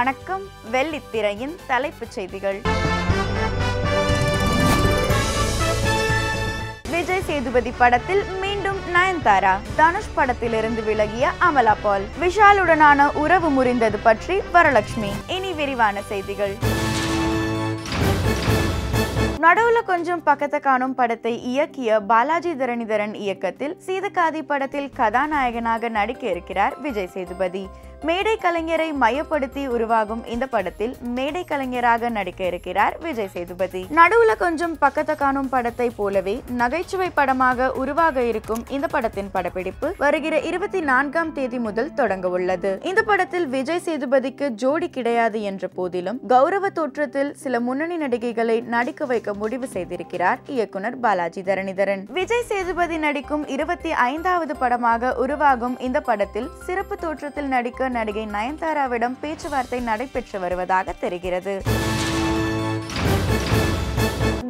வணக்கம். வெள்ளித்திரையின் தலைப்புச் செய்திகள். விஜய் சேதுபதி படத்தில் மீண்டும் நயன்தாரா. தனுஷ் படத்திலிருந்து விலகிய அமலா பால். விஷாலுடனான உறவு முறிந்தது பற்றி வரலட்சுமி. இனி விரிவான செய்திகள். நடுவுல கொஞ்சம் பக்கத்தை காணும் படத்தை இயக்கிய பாலாஜி தரணிதரன் இயக்கத்தில் சீதக்காதி படத்தில் கதாநாயகனாக நடிக்க இருக்கிறார் விஜய் சேதுபதி. மேடை கலைஞரை மையப்படுத்தி உருவாகும் இந்த படத்தில் மேடை கலைஞராக நடிக்க இருக்கிறார் விஜய் சேதுபதி. நடுவுல கொஞ்சம் பக்கத்தை காணும் படத்தை போலவே நகைச்சுவை படமாக உருவாக இருக்கும் இந்த படத்தின் படப்பிடிப்பு வருகிற 24ஆம் தேதி முதல் தொடங்க உள்ளது. இந்த படத்தில் விஜய் சேதுபதிக்கு ஜோடி கிடையாது என்ற போதிலும் கௌரவ தோற்றத்தில் சில முன்னணி நடிகைகளை நடிக்க வைக்க முடிவு செய்திருக்கிறார் இயக்குனர் பாலாஜி தரணிதரன். விஜய் சேதுபதி நடிக்கும் 25வது படமாக உருவாகும் இந்த படத்தில் சிறப்பு தோற்றத்தில் நடிக்க நடிகை நயன்தாராவிடம் பேச்சுவார்த்தை நடைபெற்று வருவதாக தெரிகிறது.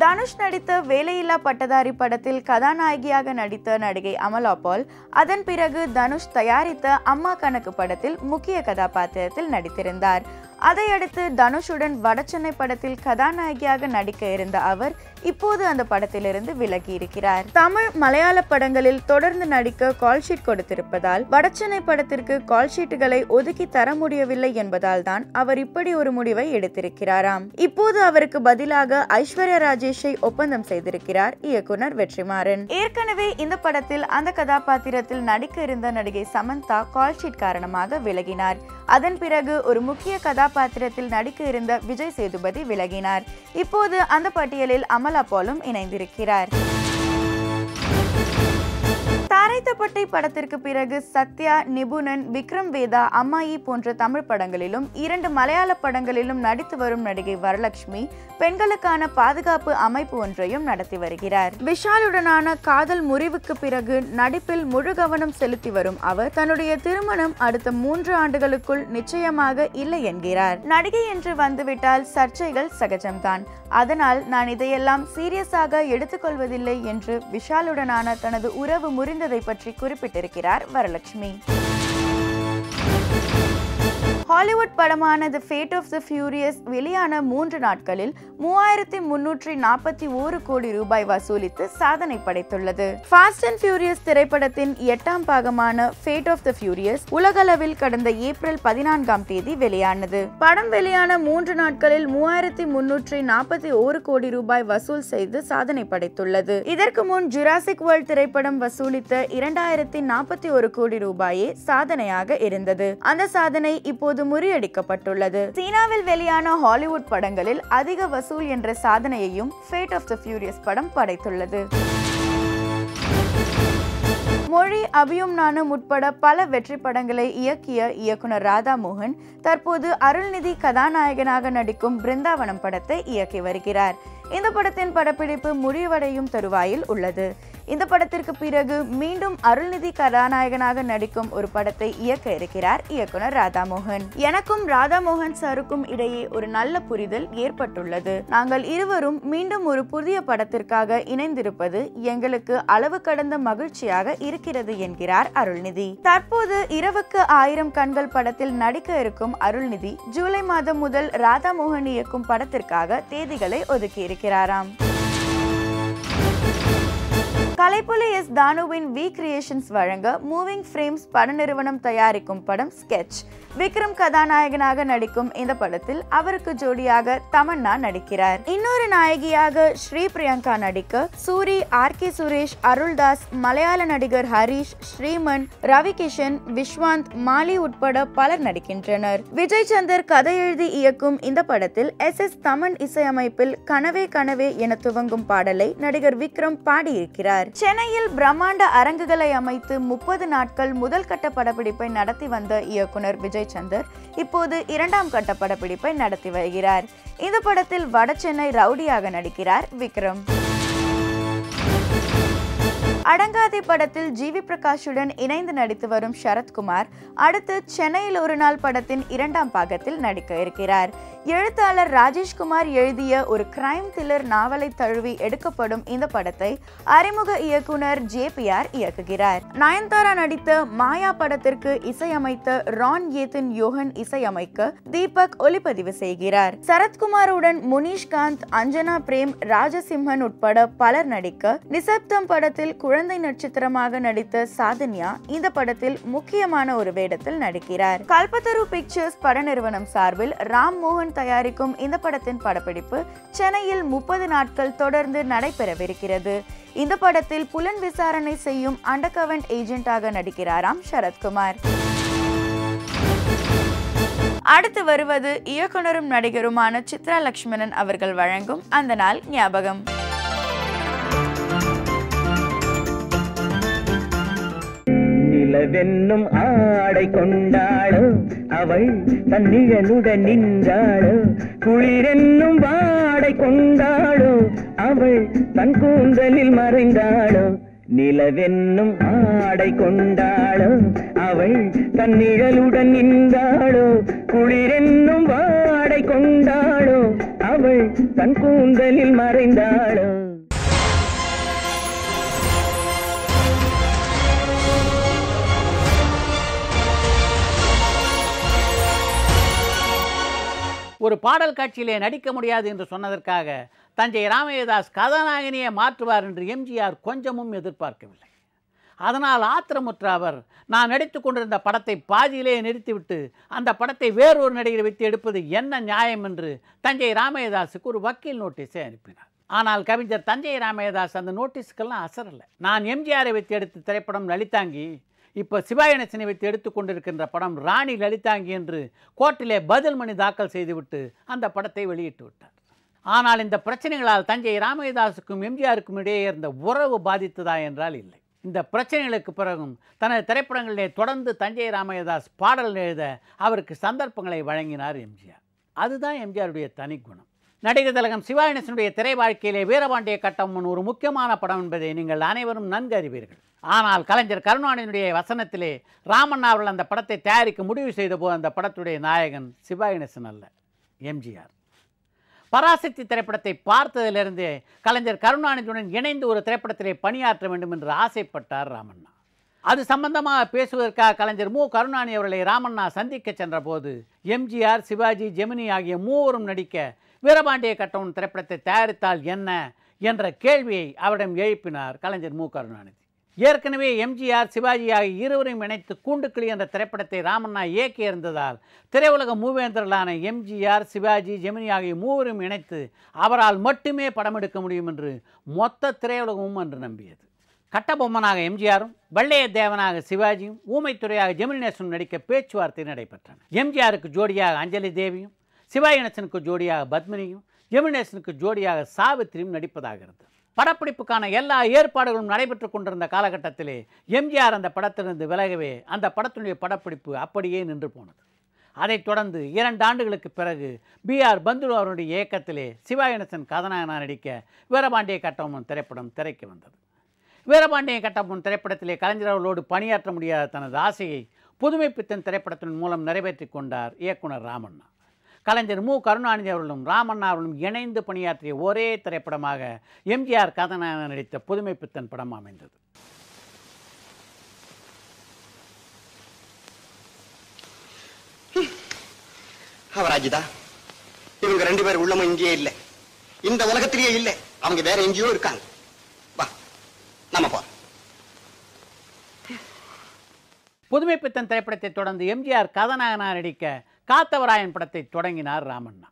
தனுஷ் நடித்த வேலையில்லா பட்டதாரி படத்தில் கதாநாயகியாக நடித்த நடிகை அமலா பால் அதன் பிறகு தனுஷ் தயாரித்த அம்மா கணக்கு படத்தில் முக்கிய கதாபாத்திரத்தில் நடித்திருந்தார். அதையடுத்து தனுஷுடன் வடசென்னை படத்தில் கதாநாயகியாக நடிக்க இருந்த அவர் இப்போது அந்த படத்திலிருந்து விலகி இருக்கிறார். தமிழ் மலையாள படங்களில் தொடர்ந்து நடிக்க கால்ஷீட் கொடுத்திருப்பதால் வடசென்னை படத்திற்கு கால்ஷீட்டுகளை ஒதுக்கி தர முடியவில்லை என்பதால் தான் அவர் இப்படி ஒரு முடிவை எடுத்திருக்கிறாராம். இப்போது அவருக்கு பதிலாக ஐஸ்வர்யா ராஜேஷை ஒப்பந்தம் செய்திருக்கிறார் இயக்குனர் வெற்றிமாறன். ஏற்கனவே இந்த படத்தில் அந்த கதாபாத்திரத்தில் நடிக்க இருந்த நடிகை சமந்தா கால்ஷீட் காரணமாக விலகினார். அதன் பிறகு ஒரு முக்கிய கதாபாத்திரத்தில் நடிக்க இருந்த விஜய் சேதுபதி விலகினார். இப்போது அந்த பட்டியலில் அமலா பாலும் இணைந்திருக்கிறார். தாரைத்தப்பட்டை படத்திற்கு பிறகு சத்யா, நிபுணன், விக்ரம் வேதா, அம்மாயி போன்ற தமிழ் படங்களிலும் 2 மலையாள படங்களிலும் நடித்து வரும் நடிகை வரலட்சுமி பெண்களுக்கான பாதுகாப்பு அமைப்பு ஒன்றையும் நடத்தி வருகிறார். விஷாலுடனான காதல் முறிவுக்கு பிறகு நடிப்பில் முழு கவனம் செலுத்தி வரும் அவர் தன்னுடைய திருமணம் அடுத்த 3 ஆண்டுகளுக்குள் நிச்சயமாக இல்லை என்கிறார். நடிகை என்று வந்துவிட்டால் சர்ச்சைகள் சகஜம்தான். அதனால் நான் இதையெல்லாம் சீரியஸாக எடுத்துக்கொள்வதில்லை என்று விஷாலுடனான தனது உறவு முறிந்ததை பற்றி குறிப்பிட்டிருக்கிறார் வரலட்சுமி. ஹாலிவுட் படமான தி ஃபேட் ஆஃப் தி ஃபியூரியஸ் வெளியான 3 நாட்களில் 3341 கோடி ரூபாய் வசூலித்து சாதனை படைத்துள்ளது. ஃபாஸ்ட் அண்ட் ஃபியூரியஸ் திரைப்படத்தின் 8ஆம் பாகமான ஃபேட் ஆஃப் தி ஃபியூரியஸ் உலகளவில் கடந்த ஏப்ரல் 14ஆம் தேதி வெளியானது. படம் வெளியான 3 நாட்களில் 3341 கோடி ரூபாய் வசூல் செய்து சாதனை படைத்துள்ளது. இதற்கு முன் ஜுராசிக் வேர்ல்ட் திரைப்படம் வசூலித்த 2041 கோடி ரூபாயே சாதனையாக இருந்தது. அந்த சாதனை இப்போது முறியடிக்கப்பட்டுள்ளது. சீனாவில் வெளியான ஹாலிவுட் படங்களில் அதிக வசூல் என்ற சாதனையையும் ஃபேட் ஆஃப் தி ஃபியூரியஸ் படம் படைத்துள்ளது. மொழி, அபியும் நானும் உட்பட பல வெற்றி படங்களை இயக்கிய இயக்குனர் ராதாமோகன் தற்போது அருள்நிதி கதாநாயகனாக நடிக்கும் பிருந்தாவனம் படத்தை இயக்கி வருகிறார். இந்த படத்தின் படப்பிடிப்பு முடிவடையும் தருவாயில் உள்ளது. இந்த படத்திற்கு பிறகு மீண்டும் அருள்நிதி கதாநாயகனாக நடிக்கும் ஒரு படத்தை இயக்க இருக்கிறார் இயக்குனர் ராதாமோகன். எனக்கும் ராதாமோகன் சாருக்கும் இடையே ஒரு நல்ல புரிதல் ஏற்பட்டுள்ளது. நாங்கள் இருவரும் மீண்டும் ஒரு புதிய படத்திற்காக இணைந்திருப்பது எங்களுக்கு அளவு கடந்த மகிழ்ச்சியாக இருக்கிறது என்கிறார் அருள்நிதி. தற்போது இரவுக்கு 1000 கண்கள் படத்தில் நடிக்க இருக்கும் அருள்நிதி ஜூலை மாதம் முதல் ராதாமோகன் இயக்கும் படத்திற்காக தேதிகளை ஒதுக்கி இருக்கிறாராம். கலைப்புலி எஸ் தானுவின் வி கிரியேஷன்ஸ் வழங்க மூவிங் ஃப்ரேம்ஸ் பட நிறுவனம் தயாரிக்கும் படம் ஸ்கெட்ச். விக்ரம் கதாநாயகனாக நடிக்கும் இந்த படத்தில் அவருக்கு ஜோடியாக தமன்னா நடிக்கிறார். இன்னொரு நாயகியாக ஸ்ரீ பிரியங்கா நடிக்க சூரி, ஆர்.கே. சுரேஷ், அருள்தாஸ், மலையாள நடிகர் ஹரிஷ், ஸ்ரீமன், ரவி கிஷன், விஸ்வாந்த், மாலி உட்பட பலர் நடிக்கின்றனர். விஜய் சந்தர் கதை எழுதி இயக்கும் இந்த படத்தில் எஸ் தமன் இசையமைப்பில் கனவே கனவே என துவங்கும் பாடலை நடிகர் விக்ரம் பாடியிருக்கிறார். சென்னையில் பிரம்மாண்ட அரங்குகளை அமைத்து 30 நாட்கள் முதல் கட்ட படப்பிடிப்பை நடத்தி வந்த இயக்குனர் விஜய் சந்தர் இப்போது 2ஆம் கட்ட படப்பிடிப்பை நடத்தி வருகிறார். இந்த படத்தில் வடசென்னை ரவுடியாக நடிக்கிறார் விக்ரம். அடங்காதே படத்தில் ஜிவி பிரகாஷுடன் இணைந்து நடித்து வரும் சரத்குமார் அடுத்து சென்னையில் ஒரு நாள் படத்தின் 2ஆம் பாகத்தில் நடிக்க இருக்கிறார். எழுத்தாளர் ராஜேஷ்குமார் எழுதிய ஒரு கிரைம் த்ரில்லர் நாவலை தழுவி எடுக்கப்படும் இந்த படத்தை அறிமுக இயக்குனர் JPR இயக்குகிறார். நயன்தாரா நடித்த மாயா படத்திற்கு இசையமைத்த ரான் ஏத்தன் யோகன் இசையமைக்க தீபக் ஒளிப்பதிவு செய்கிறார். சரத்குமாருடன் முனிஷ்காந்த், அஞ்சனா பிரேம், ராஜசிம்ஹன் உட்பட பலர் நடிக்க நிசப்தம் படத்தில் குழந்தை நட்சத்திரமாக நடித்த சாதன்யா இந்த படத்தில் முக்கியமான ஒரு வேடத்தில் நடிக்கிறார். கல்பத்தரு பிக்சர்ஸ் பட நிறுவனம் சார்பில் ராம் மோகன் தயாரிக்கும் இந்த படத்தின் படப்பிடிப்பு சென்னையில் 30 நாட்கள் தொடர்ந்து நடைபெறவிருக்கிறது. இந்த படத்தில் புலன் விசாரணை செய்யும் அண்டர்கவர் ஏஜென்ட்டாக நடிக்கிறாராம் சரத்குமார். அடுத்து வருவது இயக்குனரும் நடிகருமான சித்ரா லட்சுமணன் அவர்கள் வழங்கும் அந்த நாள் ஞாபகம். நிலவென்னும் ஆடை கொண்டாளோ அவள் தன்னிழலுடன் நின்றாளோ, குளிரென்னும் வாடை கொண்டாளோ அவள் தன் கூந்தலில் மறைந்தாளோ. நிலவென்னும் ஆடை கொண்டாளோ அவள் தன்னிழலுடன் நின்றாளோ, குளிரென்னும் வாடை கொண்டாளோ அவள் தன் கூந்தலில் மறைந்தாளோ. ஒரு பாடல் காட்சியிலே நடிக்க முடியாது என்று சொன்னதற்காக தஞ்சை ராமையதாஸ் கதாநாயகனையே மாற்றுவார் என்று எம்ஜிஆர் கொஞ்சமும் எதிர்பார்க்கவில்லை. அதனால் ஆத்திரமுற்ற அவர், நான் நடித்து கொண்டிருந்த படத்தை பாதியிலே நிறுத்திவிட்டு அந்த படத்தை வேறொரு நடிகரை வைத்து எடுப்பது என்ன நியாயம் என்று தஞ்சை ராமையதாஸுக்கு ஒரு வக்கீல் நோட்டீஸை அனுப்பினார். ஆனால் கவிஞர் தஞ்சை ராமையதாஸ் அந்த நோட்டீஸுக்கெல்லாம் அசரலை. நான் எம்ஜிஆரை வைத்து எடுத்த திரைப்படம் லலிதாங்கி, இப்போ சிவா கணேசனை வைத்து எடுத்துக்கொண்டிருக்கின்ற படம் ராணி லலிதாங்கி என்று கோர்ட்டிலே பதில் மனு தாக்கல் செய்துவிட்டு அந்த படத்தை வெளியிட்டு விட்டார். ஆனால் இந்த பிரச்சனைகளால் தஞ்சை ராமையதாஸுக்கும் எம்ஜிஆருக்கும் இடையே இருந்த உறவு பாதித்ததா என்றால் இல்லை. இந்த பிரச்சனைகளுக்கு பிறகும் தனது திரைப்படங்களிலே தொடர்ந்து தஞ்சை ராமையதாஸ் பாடல் எழுத அவருக்கு சந்தர்ப்பங்களை வழங்கினார் எம்ஜிஆர். அதுதான் எம்ஜிஆருடைய தனி குணம். நடிகர் திலகம் சிவா கணேசனுடைய திரை வாழ்க்கையிலே வீரபாண்டிய கட்டபொம்மன் ஒரு முக்கியமான படம் என்பதை நீங்கள் அனைவரும் நன்கு அறிவீர்கள். ஆனால் கலைஞர் கருணாநிதியுடைய வசனத்திலே ராமண்ணா அவர்கள் அந்த படத்தை தயாரிக்க முடிவு செய்த போது அந்த படத்துடைய நாயகன் சிவா கணேசன் அல்ல, எம்ஜிஆர். பராசக்தி திரைப்படத்தை பார்த்ததிலிருந்தே கலைஞர் கருணாநிதியுடன் இணைந்து ஒரு திரைப்படத்திலே பணியாற்ற வேண்டும் என்று ஆசைப்பட்டார் ராமண்ணா. அது சம்பந்தமாக பேசுவதற்காக கலைஞர் மு. கருணாநிதி அவர்களை ராமண்ணா சந்திக்க சென்ற போது எம்ஜிஆர், சிவாஜி, ஜெமினி ஆகிய மூவரும் நடிக்க வீரபாண்டிய கட்டபொம்மன் திரைப்படத்தை தயாரித்தால் என்ன என்ற கேள்வியை அவரிடம் எழுப்பினார் கலைஞர் மு. கருணாநிதி. ஏற்கனவே எம்ஜிஆர், சிவாஜி ஆகிய இருவரையும் இணைத்து கூண்டுக்கிளி என்ற திரைப்படத்தை ராமண்ணா இயக்கியிருந்ததால் திரையுலக மூவேந்தர்களான எம்ஜிஆர், சிவாஜி, ஜெமினி ஆகிய மூவரையும் இணைத்து அவரால் மட்டுமே படம் எடுக்க முடியும் என்று மொத்த திரையுலகமும் அன்று நம்பியது. கட்டபொம்மனாக எம்ஜிஆரும், வள்ளையத்தேவனாக சிவாஜியும், ஊமைத்துறையாக ஜெமினி கணேசனும் நடிக்க பேச்சுவார்த்தை நடைபெற்றன. எம்ஜிஆருக்கு ஜோடியாக அஞ்சலி தேவியும், சிவா கணேசனுக்கு ஜோடியாக பத்மினியும், ஜெமினி கணேசனுக்கு ஜோடியாக சாவித்திரியும் நடிப்பதாக இருந்தது. படப்பிடிப்புக்கான எல்லா ஏற்பாடுகளும் நடைபெற்று கொண்டிருந்த காலகட்டத்திலே எம்ஜிஆர் அந்த படத்திலிருந்து விலகவே அந்த படத்தினுடைய படப்பிடிப்பு அப்படியே நின்று போனது. அதைத் தொடர்ந்து 2 ஆண்டுகளுக்கு பிறகு BR பந்துலு அவருடைய இயக்கத்திலே சிவா கணேசன் கதாநாயகனாக நடிக்க வீரபாண்டிய கட்டபொம்மன் திரைப்படம் திரைக்கு வந்தது. வீரபாண்டிய கட்டபொம்மன் திரைப்படத்திலே கலைஞர் அவர்களோடு பணியாற்ற முடியாத தனது ஆசையை புதுமைப்பித்தன் திரைப்படத்தின் மூலம் நிறைவேற்றி கொண்டார் இயக்குனர் ராமண்ணா. கலைஞர் மு. கருணாநிதி அவர்களும் ராமண்ணா அவர்களும் இணைந்து பணியாற்றிய ஒரே திரைப்படமாக எம்ஜிஆர் கதாநாயகன் நடித்த புதுமைப்பித்தன் படம் அமைந்தது. அவராஜிதா, இவங்க 2 பேர் உள்ளமும் இங்கேயே இல்லை, இந்த உலகத்திலேயே இல்லை, அவங்க வேற எங்கேயோ இருக்காங்க. வா, நம்ம போ. புதுமைப்பித்தன் திரைப்படத்தை தொடர்ந்து எம்ஜிஆர் கதாநாயகனாக நடிக்க காத்தவராயன் படத்தை தொடங்கினார் ராமண்ணா.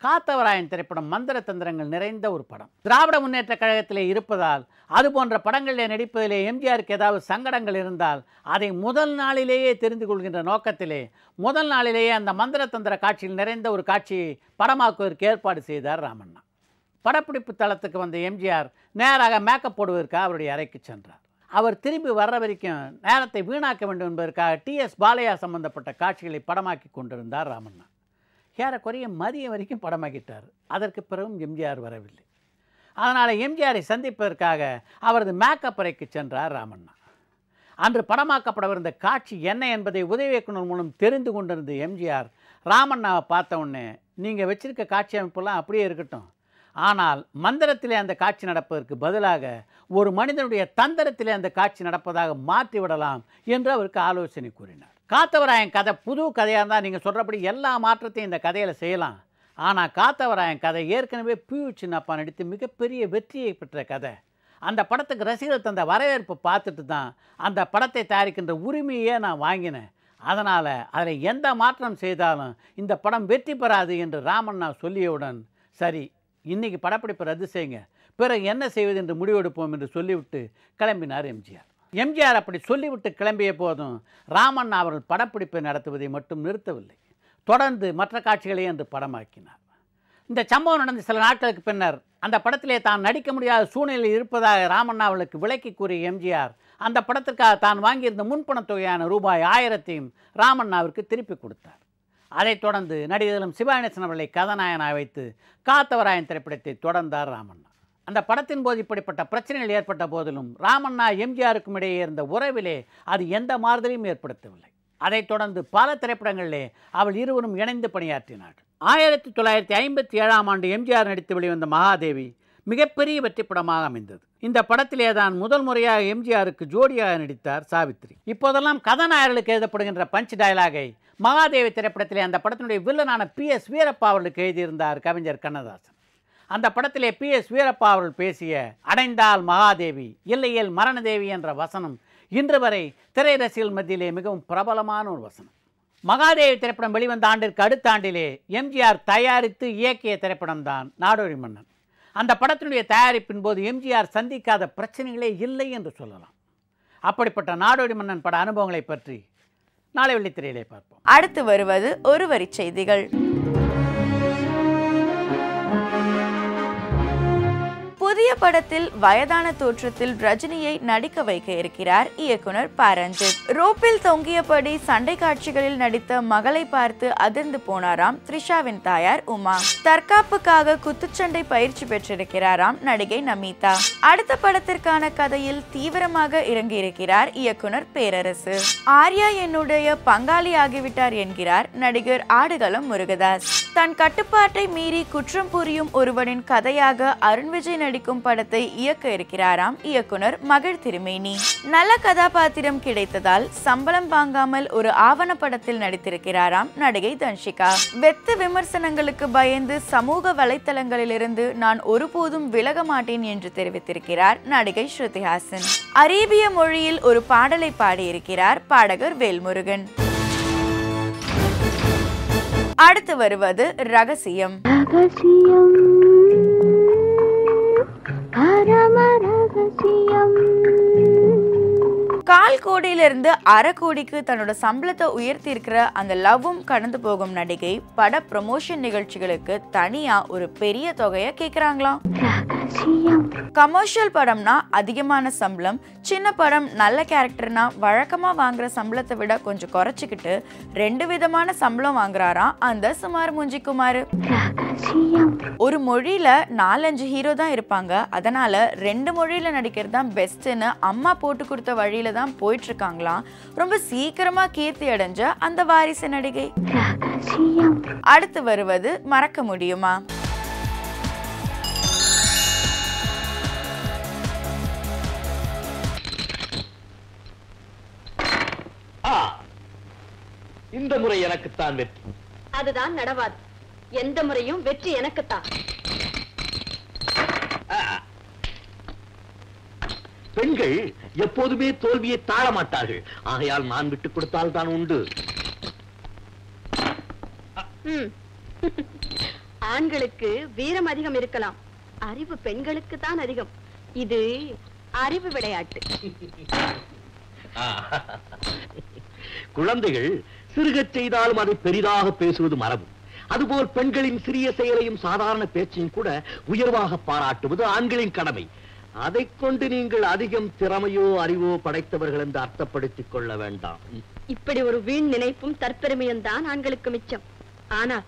காத்தவராயன் திரைப்படம் மந்திர தந்திரங்கள் நிறைந்த ஒரு படம். திராவிட முன்னேற்ற கழகத்திலே இருப்பதால் அது போன்ற படங்களிலே நடிப்பதிலே எம்ஜிஆருக்கு ஏதாவது சங்கடங்கள் இருந்தால் அதை முதல் நாளிலேயே தெரிந்து கொள்கின்ற நோக்கத்திலே முதல் நாளிலேயே அந்த மந்திர தந்திர காட்சியில் நிறைந்த ஒரு காட்சியை படமாக்குவதற்கு ஏற்பாடு செய்தார் ராமண்ணா. படப்பிடிப்பு தளத்துக்கு வந்த எம்ஜிஆர் நேராக மேக்கப் போடுவதற்காக அவருடைய அறைக்கு சென்றார். அவர் திரும்பி வர்ற வரைக்கும் நேரத்தை வீணாக்க வேண்டும் என்பதற்காக TS பாலையா சம்பந்தப்பட்ட காட்சிகளை படமாக்கி கொண்டிருந்தார் ராமண்ணா. ஏறக்குறைய மதியம் வரைக்கும் படமாக்கிட்டார். அதற்கு பிறகும் எம்ஜிஆர் வரவில்லை. அதனால் எம்ஜிஆரை சந்திப்பதற்காக அவரது மேக்கப் அறைக்கு சென்றார் ராமண்ணா. அன்று படமாக்கப்படவிருந்த காட்சி என்ன என்பதை உதவி இயக்குனர் மூலம் தெரிந்து கொண்டிருந்த எம்ஜிஆர் ராமண்ணாவை பார்த்த உடனே, நீங்கள் வச்சிருக்க காட்சி அமைப்பெல்லாம் அப்படியே இருக்கட்டும், ஆனால் மந்திரத்திலே அந்த காட்சி நடப்பதற்கு பதிலாக ஒரு மனிதனுடைய தந்திரத்திலே அந்த காட்சி நடப்பதாக மாற்றிவிடலாம் என்று அவருக்கு ஆலோசனை கூறினார். காத்தவராயன் கதை புது கதையாக இருந்தால் நீங்கள் சொல்கிறபடி எல்லா மாற்றத்தையும் இந்த கதையில் செய்யலாம். ஆனால் காத்தவராயன் கதை ஏற்கனவே பியூ சின்னப்பா நடித்து மிகப்பெரிய வெற்றியை பெற்ற கதை. அந்த படத்துக்கு ரசிகர்கள் தந்த வரவேற்பை பார்த்துட்டு தான் அந்த படத்தை தயாரிக்கின்ற உரிமையே நான் வாங்கினேன். அதனால் அதில் எந்த மாற்றம் செய்தாலும் இந்த படம் வெற்றி பெறாது என்று ராமண்ணா சொல்லியவுடன், சரி இன்றைக்கி படப்பிடிப்பை ரத்து செய்யுங்க, பிறகு என்ன செய்வது என்று முடிவெடுப்போம் என்று சொல்லிவிட்டு கிளம்பினார் எம்ஜிஆர். எம்ஜிஆர் அப்படி சொல்லிவிட்டு கிளம்பிய போதும் ராமண்ணா அவர்கள் படப்பிடிப்பை நடத்துவதை மட்டும் நிறுத்தவில்லை. தொடர்ந்து மற்ற காட்சிகளை என்று படமாக்கினார். இந்த சம்பவம் நடந்த சில நாட்களுக்கு பின்னர் அந்த படத்திலே தான் நடிக்க முடியாத சூழ்நிலையில் இருப்பதாக ராமண்ணா அவர்களுக்கு விளக்கி கூறிய எம்ஜிஆர் அந்த படத்திற்காக தான் வாங்கியிருந்த முன்பணத் தொகையான ரூபாய் 1000ஐயும் ராமண்ணாவிற்கு திருப்பி கொடுத்தார். அதைத் தொடர்ந்து நடிகர்களும் சிவாகணேசன் அவர்களை கதாநாயகனாக வைத்து காத்தவராயன் திரைப்படத்தை தொடர்ந்தார் ராமண்ணா. அந்த படத்தின் போது இப்படிப்பட்ட பிரச்சனைகள் ஏற்பட்ட போதிலும் ராமண்ணா எம்ஜிஆருக்கும் இடையே இருந்த உறவிலே அது எந்த மாறுதலையும் ஏற்படுத்தவில்லை. அதைத் தொடர்ந்து பல திரைப்படங்களிலே அவள் இருவரும் இணைந்து பணியாற்றினார்கள். 1957ஆம் ஆண்டு எம்ஜிஆர் நடித்து வெளிவந்த மகாதேவி மிகப்பெரிய வெற்றி படமாக அமைந்தது. இந்த படத்திலே தான் முதல் முறையாக எம்ஜிஆருக்கு ஜோடியாக நடித்தார் சாவித்ரி. இப்போதெல்லாம் கதாநாயகர்களுக்கு எழுதப்படுகின்ற பஞ்ச் டயலாகை மகாதேவி திரைப்படத்திலே அந்த படத்தினுடைய வில்லனான PS வீரப்பா அவர்களுக்கு எழுதியிருந்தார் கவிஞர் கண்ணதாசன். அந்த படத்திலே PS வீரப்பா அவர்கள் பேசிய அடைந்தால் மகாதேவி இல்லையேல் மரணதேவி என்ற வசனம் இன்று வரை திரை ரசிகர்கள் மத்தியிலே மிகவும் பிரபலமான ஒரு வசனம். மகாதேவி திரைப்படம் வெளிவந்த ஆண்டிற்கு அடுத்த ஆண்டிலே எம்ஜிஆர் தயாரித்து இயக்கிய திரைப்படம் தான் நாடோடி மன்னன். அந்த படத்தினுடைய தயாரிப்பின் போது எம்ஜிஆர் சந்திக்காத பிரச்சனைகளே இல்லை என்று சொல்லலாம். அப்படிப்பட்ட நாடோடி மன்னன் பட அனுபவங்களை பற்றி நாளை வெள்ளித்திரையிலே பார்ப்போம். அடுத்து வருவது ஒரு வரி செய்திகள். புதிய படத்தில் வயதான தோற்றத்தில் ரஜினியை நடிக்க வைக்க இருக்கிறார் இயக்குனர் பரஞ்சித். ரோப்பில் தொங்கியபடி சண்டை காட்சிகளில் நடித்த மகளை பார்த்து அதிர்ந்து போனாராம் த்ரிஷாவின் தாயார் உமா. தற்காப்புக்காக குத்துச்சண்டை பயிற்சி பெற்றிருக்கிறாராம் நடிகை நமீதா. அடுத்த படத்திற்கான கதையில் தீவிரமாக இறங்கியிருக்கிறார் இயக்குனர் பேரரசு. ஆர்யா என்னுடைய பங்காளி ஆகிவிட்டார் என்கிறார் நடிகர் ஆடுகளம் முருகதாஸ். தன் கட்டுப்பாட்டை மீறி குற்றம் புரியும் ஒருவனின் கதையாக அருண் விஜய் நடிக்கும் படத்தை இயக்க இருக்கிறாராம் இயக்குனர் மகிழ் திருமேனி. நல்ல கதாபாத்திரம் கிடைத்ததால் சம்பளம் வாங்காமல் ஒரு ஆவண படத்தில் நடித்திருக்கிறாராம் நடிகை தன்ஷிகா. வெத்து விமர்சனங்களுக்கு பயந்து சமூக வலைத்தளங்களிலிருந்து நான் ஒருபோதும் விலக மாட்டேன் என்று தெரிவித்திருக்கிறார் நடிகை ஸ்ருதிஹாசன். அரேபிய மொழியில் ஒரு பாடலை பாடியிருக்கிறார் பாடகர் வேல்முருகன். அடுத்து வருவது ரகசியம். கால் கோடியிலிருந்து அரை கோடிக்கு தன்னோட சம்பளத்தை உயர்த்தி இருக்கிற அந்த லவ்வும் கடந்து போகும் நடிகை பட ப்ரமோஷன் நிகழ்ச்சிகளுக்கு தனியா ஒரு பெரிய தொகையை கேக்குறாங்களாம். கமர்ஷியல் படம்னா அதிகமான சம்பளம், சின்ன படம் நல்ல கேரக்டர்னா வழக்கமா வாங்குற சம்பளத்தை விட கொஞ்சம் குறைச்சிக்கிட்டு 2 விதமான சம்பளம் வாங்குறாராம் அந்த சுமார் மூஞ்சிக்குமாரு. ஒரு மொழியில 4-5 ஹீரோ தான் இருப்பாங்க, அதனால 2 மொழியில நடிக்கிறது தான் பெஸ்ட்னு அம்மா போட்டு கொடுத்த வழியில தான் போயிட்டு இருக்காங்களாம் ரொம்ப சீக்கிரமா கீர்த்தி அடைஞ்ச அந்த வாரிசு நடிகை. அடுத்து வருவது மறக்க முடியுமா. இந்த முறை எனக்குத்தான் வெற்றி. அதுதான் நடவாது. எந்த முறையும் வெற்றி எனக்குத்தான். பெண்கள் எப்போதுமே தோல்வியை தாழ மாட்டார்கள். ஆகையால் நான் விட்டுக் கொடுத்தால் தான் உண்டு. ஆண்களுக்கு வீரம் அதிகம் இருக்கலாம், அறிவு பெண்களுக்கு தான் அதிகம். இது அறிவு விளையாட்டு. குழந்தைகள் சிறுகச் செய்தாலும் அதை பெரிதாக பேசுவது மரபு. அதுபோல் பெண்களின் சிறிய செயலையும் சாதாரண பேச்சையும் கூட உயர்வாக பாராட்டுவது ஆண்களின் கடமை. அதை கொண்டு நீங்கள் அதிகம் திறமையோ அறிவோ படைத்தவர்கள் என்று அர்த்தப்படுத்திக் கொள்ள வேண்டாம். இப்படி ஒரு வீண் நினைப்பும் தற்பெருமையும் தான் ஆண்களுக்கு மிச்சம். ஆனால்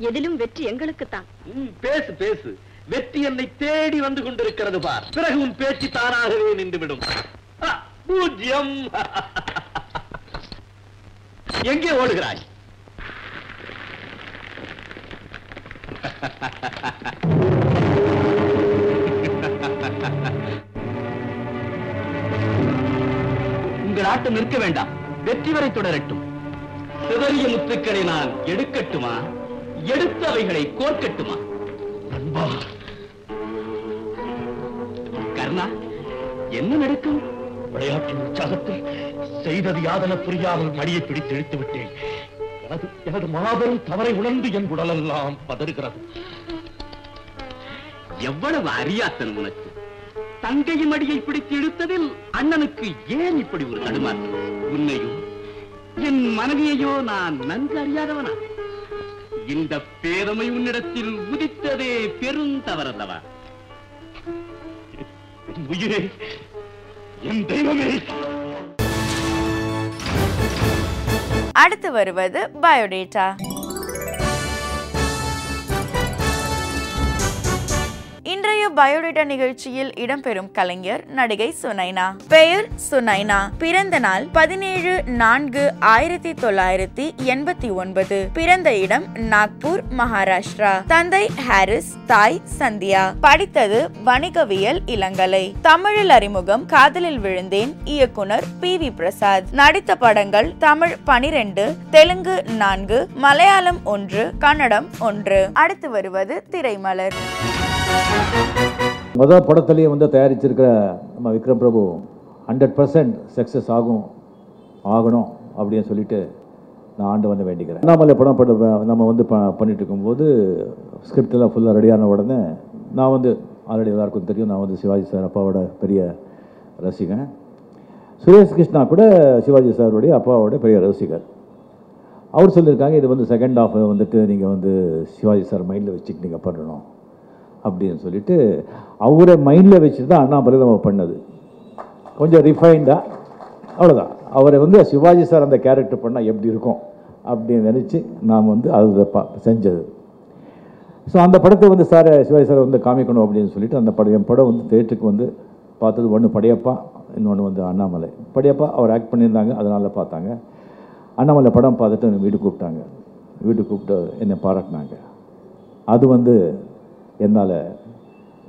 எதிலும் வெற்றி எங்களுக்குத்தான். பேசு பேசு. வெற்றி என்னை தேடி வந்து கொண்டிருக்கிறது பார். பிறகு உன் பேச்சு தானாகவே நின்றுவிடும். பூஜ்யம். எங்கே ஓடுகிறாய்? உங்கள் ஆட்டம் நிற்க வேண்டாம், வெற்றி வரை தொடரட்டும். சிதறிய முத்துக்களை நான் எடுக்கட்டுமா, எடுத்தவைகளை கோர்க்கட்டுமா? அன்பா கர்ணா, என்ன நடக்கும்? விளையாட்டின் உற்சாகத்தில் செய்தது யாதன புரியாமல் மடியை பிடித்து இழுத்து விட்டேன். எனது மாபெரும் தவறை உணர்ந்து என் உடலெல்லாம் பதறுகிறது. எவ்வளவு அறியாத்தன் உனக்கு! தங்கையின் மடியை பிடித்து இழுத்ததில் அண்ணனுக்கு ஏன் இப்படி ஒரு தடுமாற்றம்? உன்னையோ என் மனைவியையோ நான் நன்கு அறியாதவனா? இந்த பேதமை உன்னிடத்தில் உதித்ததே பெருந்தவறல்லவா? என் உயிரே, என் தெய்வமே! அடுத்து வருவது பயோடேட்டா. இன்றைய பயோடேட்டா நிகழ்ச்சியில் இடம்பெறும் கலைஞர் நடிகை சுனைனா. பெயர் சுனைனா. பிறந்த நாள் 17/4/1989. பிறந்த இடம் நாக்பூர், மகாராஷ்டிரா. தந்தை ஹாரிஸ், தாய் சந்தியா. படித்தது வணிகவியல், இளங்கலை. தமிழில் அறிமுகம் காதலில் விழுந்தேன், இயக்குனர் PV பிரசாத். நடித்த படங்கள் தமிழ் 12, தெலுங்கு 4, மலையாளம் 1, கன்னடம் 1. அடுத்து வருவது திரைமலர். முதல் படத்திலேயே வந்து தயாரிச்சிருக்கிற நம்ம விக்ரம் பிரபு 100% சக்ஸஸ் ஆகணும் அப்படின்னு சொல்லிட்டு நான் ஆண்டவனை வேண்டிக்கிறேன். அண்ணாமலை படம் நம்ம வந்து பண்ணிட்டு இருக்கும்போது ஸ்கிரிப்டெல்லாம் ஃபுல்லாக ரெடியான உடனே நான் வந்து ஆல்ரெடி எல்லாருக்கும் தெரியும், நான் வந்து சிவாஜி சார் அப்பாவோட பெரிய ரசிகன். சுரேஷ் கிருஷ்ணா கூட சிவாஜி சாருடைய அப்பாவோட பெரிய ரசிகர். அவர் சொல்லியிருக்காங்க, இது வந்து செகண்ட் ஹாஃப் வந்துட்டு நீங்கள் வந்து சிவாஜி சார் மைண்டில் வச்சுட்டு நீங்கள் பண்ணணும் அப்படின்னு சொல்லிட்டு அவரை மைண்டில் வச்சுட்டு தான் அண்ணாமலை நம்ம பண்ணது. கொஞ்சம் ரிஃபைண்டாக, அவ்வளோதான். அவரை வந்து சிவாஜி சார் அந்த கேரக்டர் பண்ணால் எப்படி இருக்கும் அப்படின்னு நினச்சி நாம் வந்து அதை செஞ்சது. ஸோ அந்த படத்தை வந்து சிவாஜி சார் வந்து காமிக்கணும் அப்படின்னு சொல்லிட்டு அந்த படம், என் படம் வந்து தேட்டருக்கு வந்து பார்த்தது. ஒன்று படையப்பா, இன்னொன்று வந்து அண்ணாமலை. படையப்பா அவர் ஆக்ட் பண்ணியிருந்தாங்க, அதனால் பார்த்தாங்க. அண்ணாமலை படம் பார்த்துட்டு வீட்டுக்கு கூப்பிட்டாங்க. வீட்டுக்கு கூப்பிட்டு என்னை பாராட்டினாங்க. அது வந்து என்னால்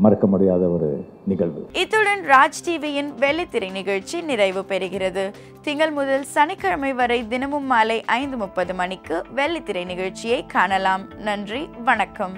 மறக்க முடியாத ஒரு நிகழ்வு. இத்துடன் ராஜ் டிவியின் வெள்ளித்திரை நிகழ்ச்சி நிறைவு பெறுகிறது. திங்கள் முதல் சனிக்கிழமை வரை தினமும் மாலை 5:30 மணிக்கு வெள்ளித்திரை நிகழ்ச்சியை காணலாம். நன்றி, வணக்கம்.